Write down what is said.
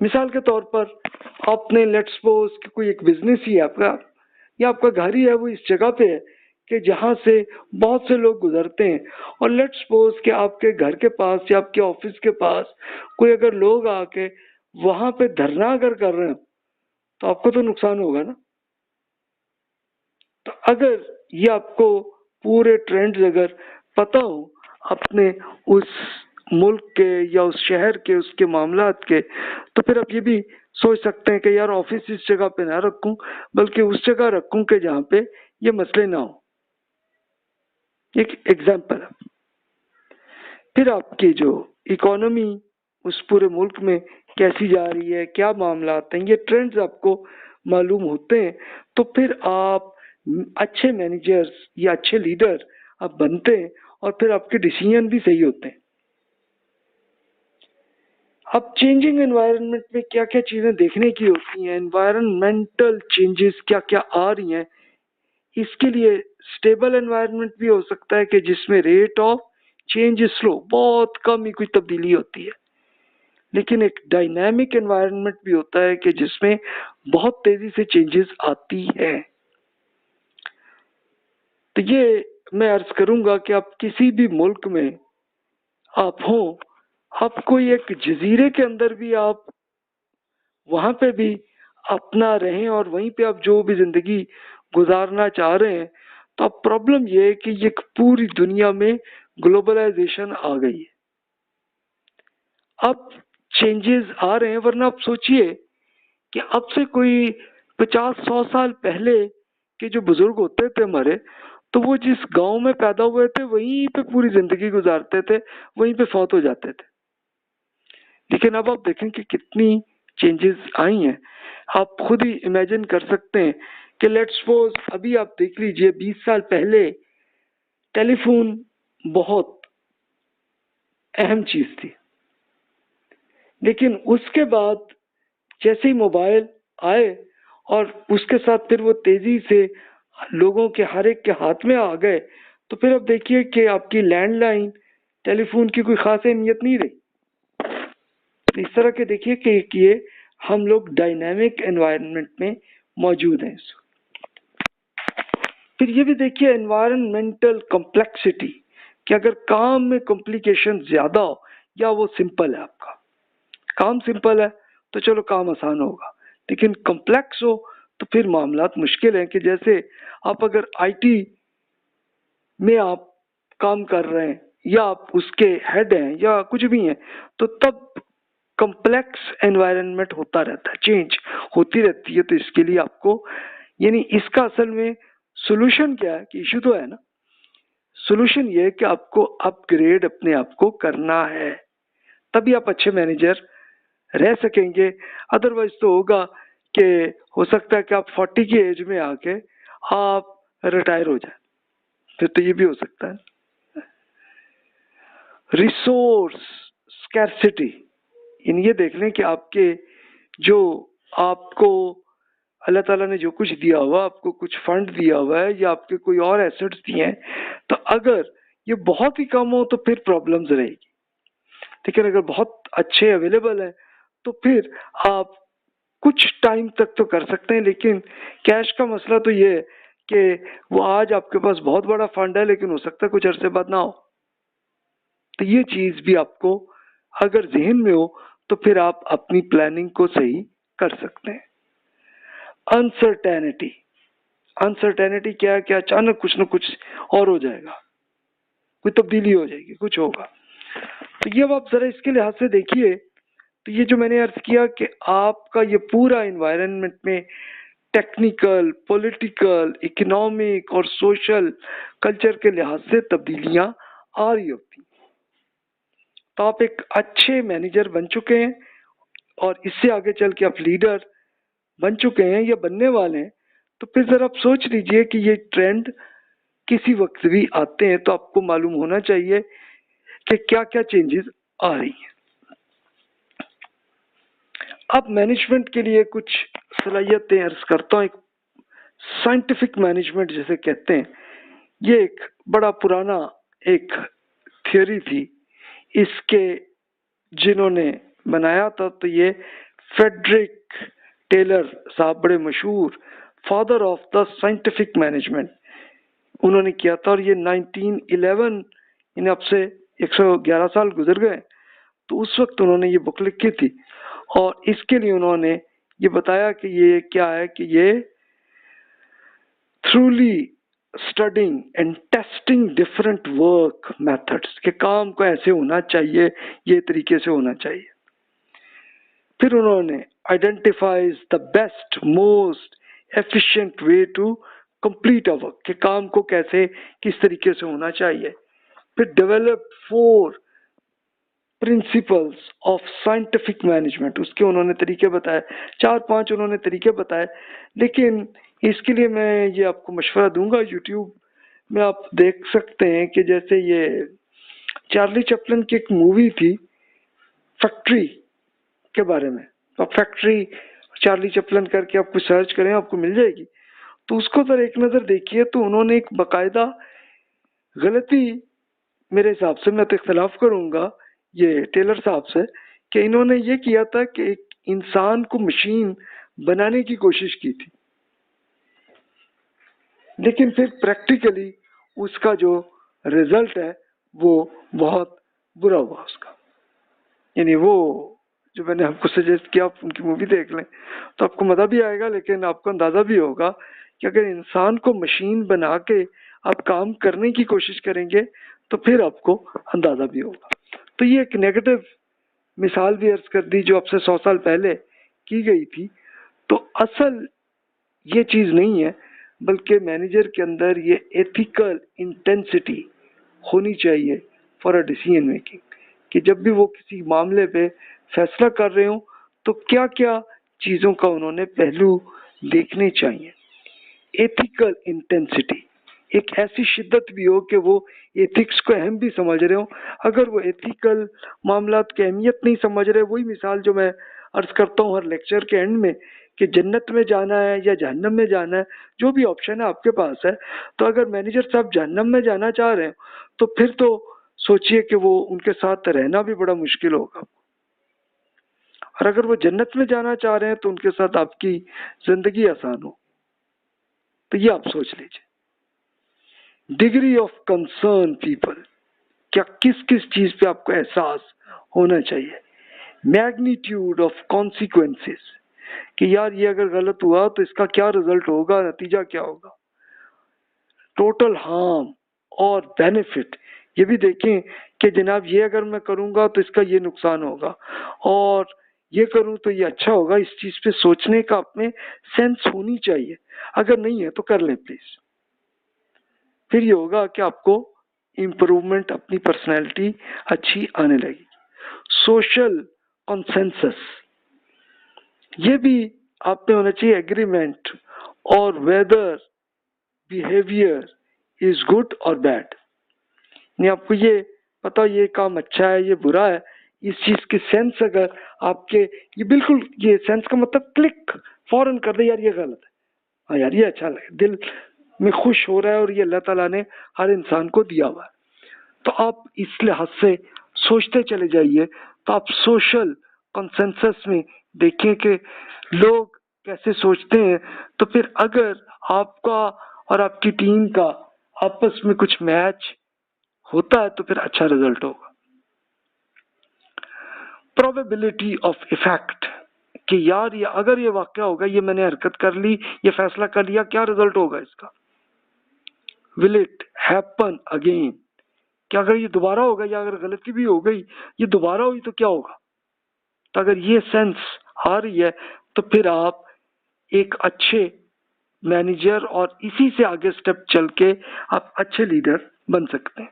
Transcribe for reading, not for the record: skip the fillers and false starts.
मिसाल के तौर पर आपने लेट्स सपोज कि कोई एक बिजनेस ही है आपका या आपका घर ही है, वो इस जगह पे है कि जहाँ से बहुत से लोग गुजरते हैं, और लेट्स सपोज कि आपके घर के पास या आपके ऑफिस के पास कोई अगर लोग आके वहां पे धरना अगर कर रहे हैं तो आपको तो नुकसान होगा ना। तो अगर ये आपको पूरे ट्रेंड्स अगर पता हो अपने उस मुल्क के या उस शहर के उसके मामलात के, तो फिर आप ये भी सोच सकते हैं कि यार ऑफिस इस जगह पे ना रखूं बल्कि उस जगह रखूं कि जहां पे ये मसले ना हो। एक एग्जाम्पल है। फिर आपकी जो इकोनॉमी उस पूरे मुल्क में कैसी जा रही है, क्या मामला आते हैं, ये ट्रेंड्स आपको मालूम होते हैं, तो फिर आप अच्छे मैनेजर्स या अच्छे लीडर आप बनते हैं और फिर आपके डिसीजन भी सही होते हैं। अब चेंजिंग एनवायरनमेंट में क्या क्या चीजें देखने की होती हैं, एनवायरमेंटल चेंजेस क्या क्या आ रही हैं, इसके लिए स्टेबल एनवायरनमेंट भी हो सकता है कि जिसमें रेट ऑफ चेंज स्लो, बहुत कम ही कोई तब्दीली होती है, लेकिन एक डायनामिक एनवायरनमेंट भी होता है कि जिसमें बहुत तेजी से चेंजेस आती है। तो ये मैं अर्ज करूंगा कि आप किसी भी मुल्क में आप हो, आप कोई एक जजीरे के अंदर भी आप वहां पे भी अपना रहें और वहीं पे आप जो भी जिंदगी गुजारना चाह रहे हैं, तो अब प्रॉब्लम ये है कि ये पूरी दुनिया में ग्लोबलाइजेशन आ गई है, अब चेंजेस आ रहे हैं। वरना आप सोचिए कि अब से कोई 50-100 साल पहले के जो बुजुर्ग होते थे हमारे, तो वो जिस गांव में पैदा हुए थे वहीं पे पूरी जिंदगी गुजारते थे, वहीं पे फौत हो जाते थे। लेकिन अब आप देखें कि कितनी चेंजेस आई हैं। आप खुद ही इमेजिन कर सकते हैं कि लेट्स सपोज अभी आप देख लीजिए 20 साल पहले टेलीफोन बहुत अहम चीज थी, लेकिन उसके बाद जैसे ही मोबाइल आए और उसके साथ फिर वो तेजी से लोगों के हर एक के हाथ में आ गए, तो फिर अब देखिए कि आपकी लैंडलाइन टेलीफोन की कोई खास अहमियत नहीं रही। तो इस तरह के देखिए कि ये हम लोग डायनामिक एनवायरनमेंट में मौजूद हैं। फिर ये भी देखिए एनवायरमेंटल कॉम्प्लेक्सिटी, कि अगर काम में कॉम्प्लिकेशन ज्यादा हो या वो सिंपल है, आपका काम सिंपल है तो चलो काम आसान होगा, लेकिन कॉम्प्लेक्स हो तो फिर मामलात मुश्किल हैं। कि जैसे आप अगर आईटी में आप काम कर रहे हैं या आप उसके हेड हैं या कुछ भी हैं, तो तब कॉम्प्लेक्स एनवायरनमेंट होता रहता है, चेंज होती रहती है। तो इसके लिए आपको यानी इसका असल में सोल्यूशन क्या है, कि इशू तो है ना, सोल्यूशन ये है कि आपको अपग्रेड अपने आप को करना है, तभी आप अच्छे मैनेजर रह सकेंगे। अदरवाइज तो होगा कि हो सकता है कि आप 40 की एज में आके आप रिटायर हो जाए, फिर तो ये भी हो सकता है। रिसोर्स स्कैर्सिटी, इन ये देख लें कि आपके जो आपको अल्लाह ताला ने जो कुछ दिया हुआ, आपको कुछ फंड दिया हुआ है या आपके कोई और एसेट्स दिए हैं, तो अगर ये बहुत ही कम हो तो फिर प्रॉब्लम्स रहेगी, लेकिन अगर बहुत अच्छे अवेलेबल है तो फिर आप कुछ टाइम तक तो कर सकते हैं। लेकिन कैश का मसला तो ये है कि वो आज आपके पास बहुत बड़ा फंड है लेकिन हो सकता है कुछ अरसे बाद ना हो। तो ये चीज भी आपको अगर जहन में हो तो फिर आप अपनी प्लानिंग को सही कर सकते हैं। अनसर्टेनिटी, अनसर्टेनिटी क्या है कि अचानक कुछ ना कुछ और हो जाएगा, कोई तब्दीली हो जाएगी, कुछ होगा। तो ये अब आप जरा इसके लिहाज से देखिए, तो ये जो मैंने अर्ज किया कि आपका ये पूरा एनवायरनमेंट में टेक्निकल, पॉलिटिकल, इकोनॉमिक और सोशल कल्चर के लिहाज से तब्दीलियां आ रही होती, तो आप एक अच्छे मैनेजर बन चुके हैं और इससे आगे चल के आप लीडर बन चुके हैं या बनने वाले हैं। तो फिर जरा आप सोच लीजिए कि ये ट्रेंड किसी वक्त भी आते हैं, तो आपको मालूम होना चाहिए कि क्या क्या चेंजेस आ रही हैं। अब मैनेजमेंट के लिए कुछ सलाहियतें अर्ज करता हूँ। एक साइंटिफिक मैनेजमेंट जिसे कहते हैं, ये एक बड़ा पुराना एक थियोरी थी, इसके जिन्होंने बनाया था तो ये फ्रेडरिक टेलर साहब बड़े मशहूर father of the scientific management, उन्होंने किया था। और ये 1911, इन्हें अब से 111 साल गुजर गए, तो उस वक्त उन्होंने ये बुक लिखी थी। और इसके लिए उन्होंने ये बताया कि ये क्या है कि ये थ्रूली studying and testing different work methods, के काम को ऐसे होना चाहिए, ये तरीके से होना चाहिए। फिर उन्होंने identifies the best most efficient way to complete a work, के काम को कैसे किस तरीके से होना चाहिए। फिर develop 4 principles of scientific management, उसके उन्होंने तरीके बताए, 4-5 उन्होंने तरीके बताए। लेकिन इसके लिए मैं ये आपको मशवरा दूंगा, यूट्यूब में आप देख सकते हैं कि जैसे ये चार्ली चैपलिन की एक मूवी थी फैक्ट्री के बारे में, तो फैक्ट्री चार्ली चैपलिन करके आपको सर्च करें, आपको मिल जाएगी। तो उसको अगर एक नज़र देखिए तो उन्होंने एक बाकायदा गलती, मेरे हिसाब से, मैं तो इख्तलाफ करूंगा ये टेलर साहब से, कि इन्होंने ये किया था कि एक इंसान को मशीन बनाने की कोशिश की थी, लेकिन फिर प्रैक्टिकली उसका जो रिजल्ट है वो बहुत बुरा हुआ उसका। यानी वो जो मैंने आपको सजेस्ट किया, आप उनकी मूवी देख लें तो आपको मजा भी आएगा, लेकिन आपको अंदाजा भी होगा कि अगर इंसान को मशीन बना के आप काम करने की कोशिश करेंगे तो फिर आपको अंदाजा भी होगा। तो ये एक नेगेटिव मिसाल भी अर्ज कर दी जो अब से 100 साल पहले की गई थी। तो असल ये चीज नहीं है, बल्कि मैनेजर के अंदर ये एथिकल इंटेंसिटी होनी चाहिए फॉर अ डिसीजन मेकिंग, कि जब भी वो किसी मामले पे फैसला कर रहे हो तो क्या क्या चीजों का उन्होंने पहलू देखने चाहिए। एथिकल इंटेंसिटी, एक ऐसी शिद्दत भी हो कि वो एथिक्स को अहम भी समझ रहे हो। अगर वो एथिकल मामलात की अहमियत नहीं समझ रहे, वही मिसाल जो मैं अर्ज करता हूँ हर लेक्चर के एंड में, कि जन्नत में जाना है या जहन्नम में जाना है, जो भी ऑप्शन है आपके पास है। तो अगर मैनेजर साहब जहन्नम में जाना चाह रहे हैं तो फिर तो सोचिए कि वो उनके साथ रहना भी बड़ा मुश्किल होगा, और अगर वो जन्नत में जाना चाह रहे हैं तो उनके साथ आपकी जिंदगी आसान हो। तो ये आप सोच लीजिए। डिग्री ऑफ कंसर्न पीपल, क्या किस किस चीज पे आपको एहसास होना चाहिए। मैग्नीट्यूड ऑफ कॉन्सिक्वेंसेस, कि यार ये अगर गलत हुआ तो इसका क्या रिजल्ट होगा, नतीजा क्या होगा। टोटल हार्म और बेनिफिट, ये भी देखें कि जनाब ये अगर मैं करूंगा तो इसका ये नुकसान होगा, और ये करूं तो ये अच्छा होगा। इस चीज पे सोचने का अपने सेंस होनी चाहिए, अगर नहीं है तो कर ले प्लीज। फिर ये होगा कि आपको इम्प्रूवमेंट, अपनी पर्सनैलिटी अच्छी आने लगेगी। सोशल कंसेंसस, ये भी आप में होना चाहिए, एग्रीमेंट और वेदर बिहेवियर इज गुड और बैड। नहीं, आपको ये पता ये काम अच्छा है ये बुरा है, इस चीज की सेंस अगर आपके, ये बिल्कुल ये सेंस का मतलब क्लिक फौरन कर दे, यार ये गलत है, हाँ यार ये अच्छा लगे, दिल में खुश हो रहा है और ये अल्लाह ताला ने हर इंसान को दिया हुआ है। तो आप इस लिहाज से सोचते चले जाइए। तो आप सोशल कंसेंसस में देखें कि लोग कैसे सोचते हैं, तो फिर अगर आपका और आपकी टीम का आपस में कुछ मैच होता है तो फिर अच्छा रिजल्ट होगा। प्रोबेबिलिटी ऑफ इफेक्ट, कि यार ये अगर ये वाकया होगा, ये मैंने हरकत कर ली, ये फैसला कर लिया, क्या रिजल्ट होगा इसका। विल इट हैपन अगेन, क्या अगर ये दोबारा होगा, या अगर गलती भी हो गई ये दोबारा हुई तो क्या होगा। तो अगर ये सेंस आ रही है तो फिर आप एक अच्छे मैनेजर और इसी से आगे स्टेप चल के आप अच्छे लीडर बन सकते हैं।